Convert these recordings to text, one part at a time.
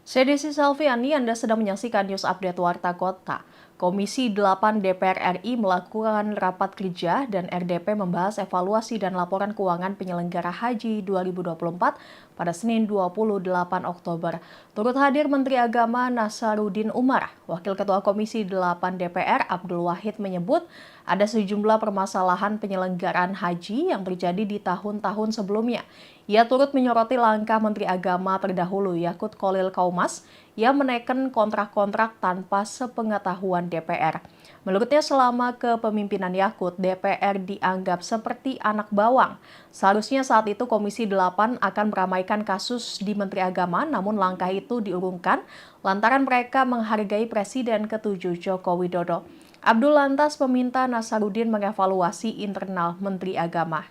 Saya Desi Salviani, Anda sedang menyaksikan News Update Warta Kota. Komisi 8 DPR RI melakukan rapat kerja dan RDP membahas evaluasi dan laporan keuangan penyelenggara Haji 2024 pada Senin 28 Oktober. Turut hadir Menteri Agama Nasaruddin Umar. Wakil Ketua Komisi 8 DPR Abdul Wahid menyebut ada sejumlah permasalahan penyelenggaraan haji yang terjadi di tahun-tahun sebelumnya. Ia turut menyoroti langkah Menteri Agama terdahulu Yakut Khalil Qaumas yang menaikkan kontrak-kontrak tanpa sepengetahuan DPR. Menurutnya selama kepemimpinan Yakut, DPR dianggap seperti anak bawang. Seharusnya saat itu Komisi 8 akan meramaikan kasus di Menteri Agama, namun langkah itu diurungkan lantaran mereka menghargai Presiden ke-7 Joko Widodo. Abdul lantas meminta Nasaruddin mengevaluasi internal Menteri Agama.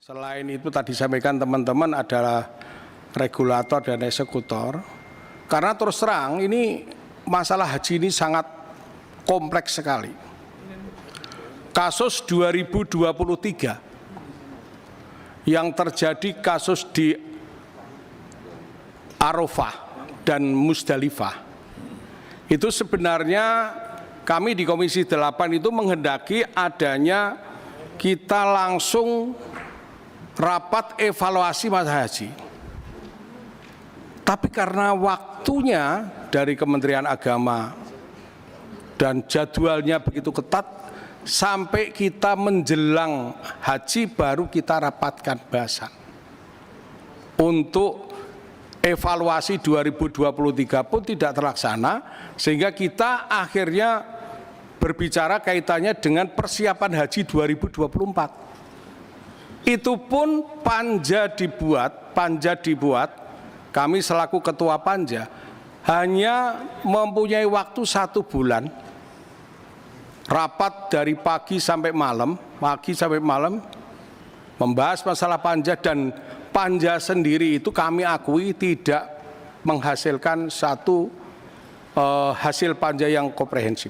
Selain itu tadi sampaikan teman-teman adalah regulator dan eksekutor. Karena terus terang ini masalah haji ini sangat kompleks sekali. Kasus 2023 yang terjadi kasus di Arafah dan Musdalifah. Itu sebenarnya kami di Komisi 8 itu menghendaki adanya kita langsung rapat evaluasi masa haji. Tapi karena waktunya dari Kementerian Agama dan jadwalnya begitu ketat, sampai kita menjelang haji baru kita rapatkan bahasan. Untuk evaluasi 2023 pun tidak terlaksana, sehingga kita akhirnya berbicara kaitannya dengan persiapan haji 2024. Itu pun panja dibuat, kami selaku ketua panja hanya mempunyai waktu 1 bulan, rapat dari pagi sampai malam, membahas masalah panja, dan panja sendiri itu kami akui tidak menghasilkan satu hasil panja yang komprehensif.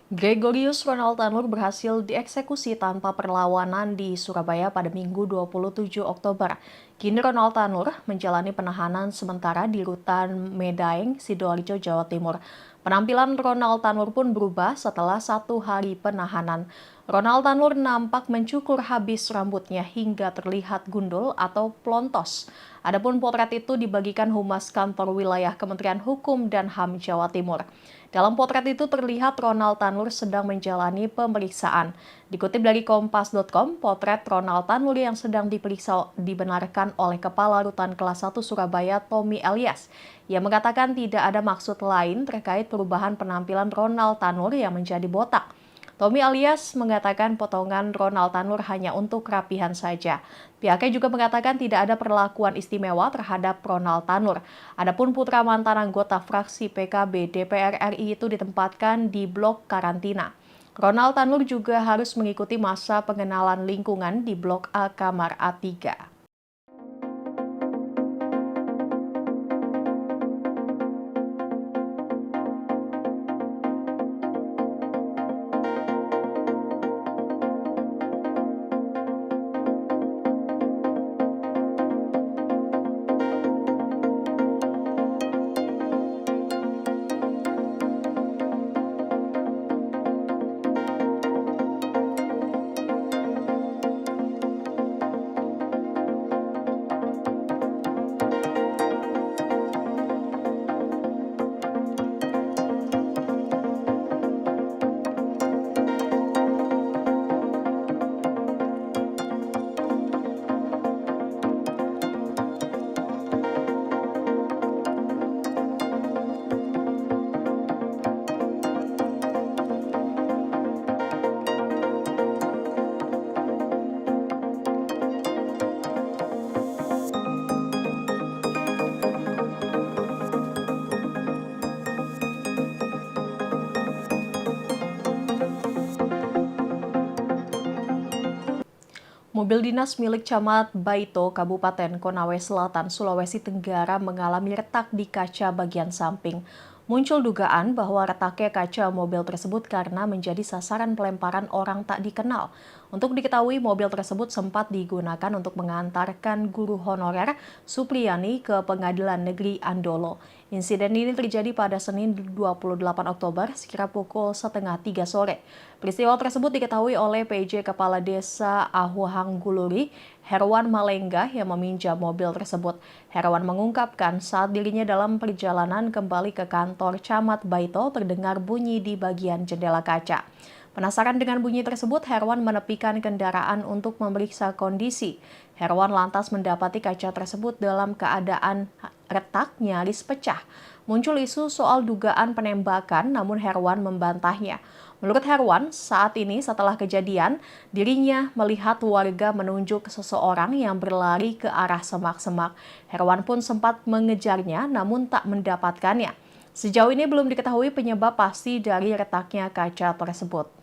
Gregorius Ronald Tanur berhasil dieksekusi tanpa perlawanan di Surabaya pada Minggu 27 Oktober. Kini Ronald Tanur menjalani penahanan sementara di Rutan Medaeng, Sidoarjo, Jawa Timur. Penampilan Ronald Tanur pun berubah setelah 1 hari penahanan. Ronald Tanur nampak mencukur habis rambutnya hingga terlihat gundul atau plontos. Adapun potret itu dibagikan Humas Kantor Wilayah Kementerian Hukum dan HAM Jawa Timur. Dalam potret itu terlihat Ronald Tanur sedang menjalani pemeriksaan. Dikutip dari Kompas.com, potret Ronald Tanur yang sedang diperiksa dibenarkan oleh Kepala Rutan Kelas 1 Surabaya, Tommy Elias. Ia mengatakan tidak ada maksud lain terkait perubahan penampilan Ronald Tanur yang menjadi botak. Tommy Elias mengatakan potongan Ronald Tanur hanya untuk kerapihan saja. Pihaknya juga mengatakan tidak ada perlakuan istimewa terhadap Ronald Tanur. Adapun putra mantan anggota fraksi PKB DPR RI itu ditempatkan di blok karantina. Ronald Tanur juga harus mengikuti masa pengenalan lingkungan di blok A kamar A3. Mobil dinas milik Camat Baito, Kabupaten Konawe Selatan, Sulawesi Tenggara mengalami retak di kaca bagian samping. Muncul dugaan bahwa retaknya kaca mobil tersebut karena menjadi sasaran pelemparan orang tak dikenal. Untuk diketahui, mobil tersebut sempat digunakan untuk mengantarkan guru honorer Supriyani ke Pengadilan Negeri Andolo. Insiden ini terjadi pada Senin 28 Oktober sekira pukul 2:30 sore. Peristiwa tersebut diketahui oleh PJ Kepala Desa Ahuhang Guluri, Herwan Malengga yang meminjam mobil tersebut. Herwan mengungkapkan saat dirinya dalam perjalanan kembali ke kantor Camat Baito terdengar bunyi di bagian jendela kaca. Penasaran dengan bunyi tersebut, Herwan menepikan kendaraan untuk memeriksa kondisi. Herwan lantas mendapati kaca tersebut dalam keadaan retak nyaris pecah. Muncul isu soal dugaan penembakan, namun Herwan membantahnya. Menurut Herwan, saat ini setelah kejadian, dirinya melihat warga menunjuk seseorang yang berlari ke arah semak-semak. Herwan pun sempat mengejarnya, namun tak mendapatkannya. Sejauh ini belum diketahui penyebab pasti dari retaknya kaca tersebut.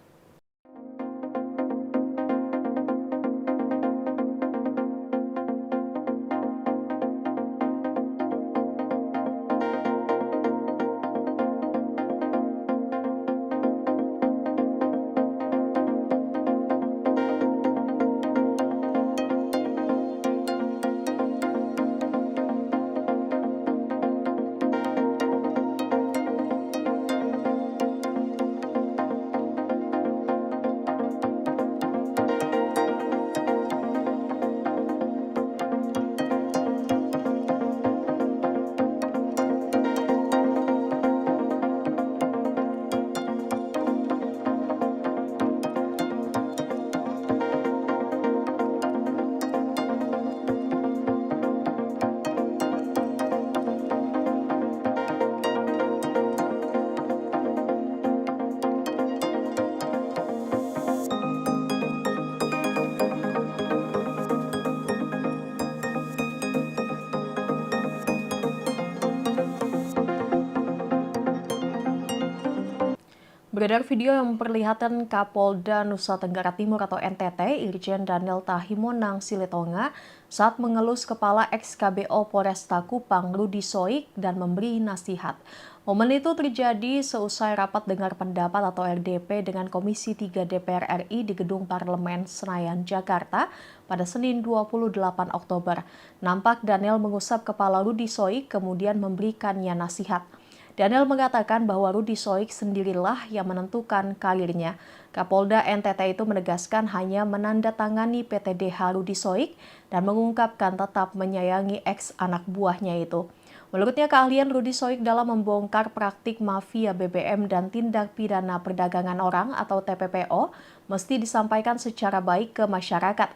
Beredar video yang memperlihatkan Kapolda Nusa Tenggara Timur atau NTT, Irjen Daniel Tahimonang Silitonga, saat mengelus kepala ex-KBO Polresta Kupang, Rudi Soik, dan memberi nasihat. Momen itu terjadi seusai rapat dengar pendapat atau RDP dengan Komisi 3 DPR RI di Gedung Parlemen Senayan, Jakarta pada Senin 28 Oktober. Nampak Daniel mengusap kepala Rudi Soik, kemudian memberikannya nasihat. Daniel mengatakan bahwa Rudi Soik sendirilah yang menentukan karirnya. Kapolda NTT itu menegaskan hanya menandatangani PTDH Rudi Soik dan mengungkapkan tetap menyayangi ex anak buahnya itu. Menurutnya keahlian Rudi Soik dalam membongkar praktik mafia BBM dan tindak pidana perdagangan orang atau TPPO mesti disampaikan secara baik ke masyarakat.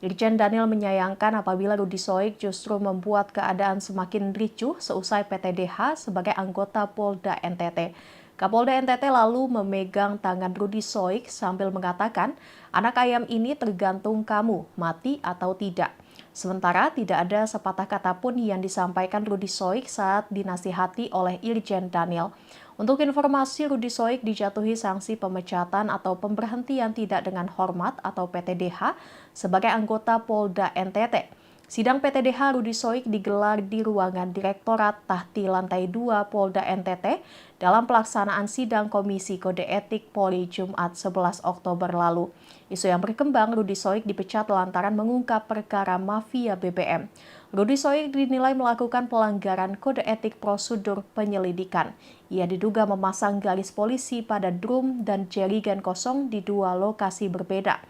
Irjen Daniel menyayangkan apabila Rudi Soik justru membuat keadaan semakin ricuh seusai PTDH sebagai anggota Polda NTT. Kapolda NTT lalu memegang tangan Rudi Soik sambil mengatakan, "Anak ayam ini tergantung kamu, mati atau tidak." Sementara tidak ada sepatah kata pun yang disampaikan Rudi Soik saat dinasihati oleh Irjen Daniel. Untuk informasi, Rudi Soik dijatuhi sanksi pemecatan atau pemberhentian tidak dengan hormat atau PTDH sebagai anggota Polda NTT. Sidang PTDH Rudi Soik digelar di ruangan Direktorat Tahti Lantai 2 Polda NTT dalam pelaksanaan sidang Komisi Kode Etik Polri Jumat 11 Oktober lalu. Isu yang berkembang, Rudi Soik dipecat lantaran mengungkap perkara mafia BBM. Rudi Soik dinilai melakukan pelanggaran kode etik prosedur penyelidikan. Ia diduga memasang garis polisi pada drum dan jerigen kosong di dua lokasi berbeda.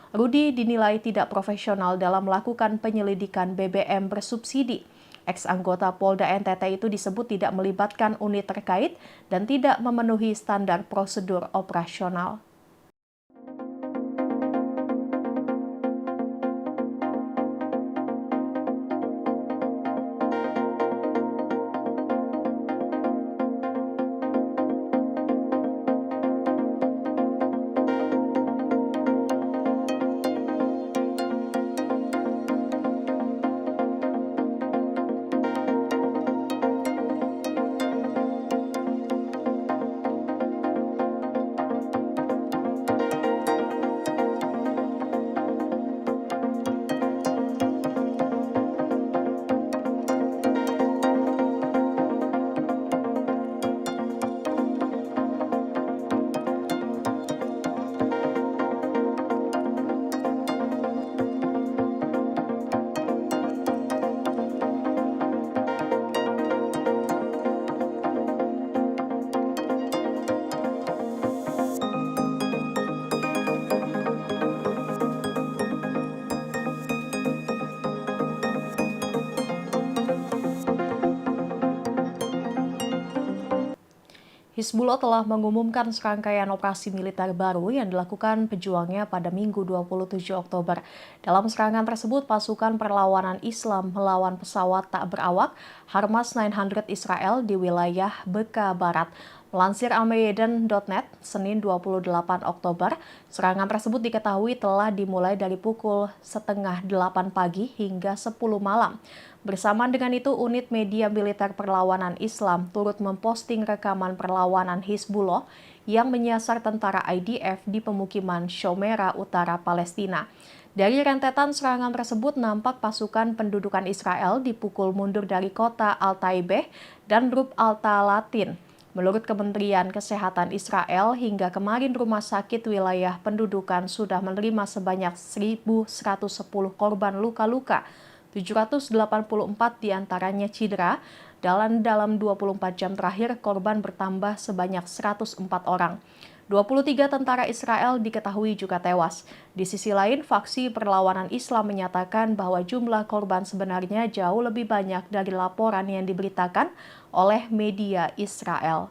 Rudi dinilai tidak profesional dalam melakukan penyelidikan BBM bersubsidi. Ex-anggota Polda NTT itu disebut tidak melibatkan unit terkait dan tidak memenuhi standar prosedur operasional. Hizbullah telah mengumumkan serangkaian operasi militer baru yang dilakukan pejuangnya pada Minggu 27 Oktober. Dalam serangan tersebut, pasukan perlawanan Islam melawan pesawat tak berawak Harmas 900 Israel di wilayah Beka Barat. Melansir Almayeden.net, Senin 28 Oktober, serangan tersebut diketahui telah dimulai dari pukul setengah 8 pagi hingga 10 malam. Bersamaan dengan itu, unit media militer perlawanan Islam turut memposting rekaman perlawanan Hizbullah yang menyasar tentara IDF di pemukiman Shomerah Utara Palestina. Dari rentetan serangan tersebut nampak pasukan pendudukan Israel dipukul mundur dari kota Al-Taibeh dan Rub Al-Talatin. Menurut Kementerian Kesehatan Israel, hingga kemarin rumah sakit wilayah pendudukan sudah menerima sebanyak 1.110 korban luka-luka. 784 diantaranya cedera. Dalam 24 jam terakhir, korban bertambah sebanyak 104 orang. 23 tentara Israel diketahui juga tewas. Di sisi lain, faksi perlawanan Islam menyatakan bahwa jumlah korban sebenarnya jauh lebih banyak dari laporan yang diberitakan oleh media Israel.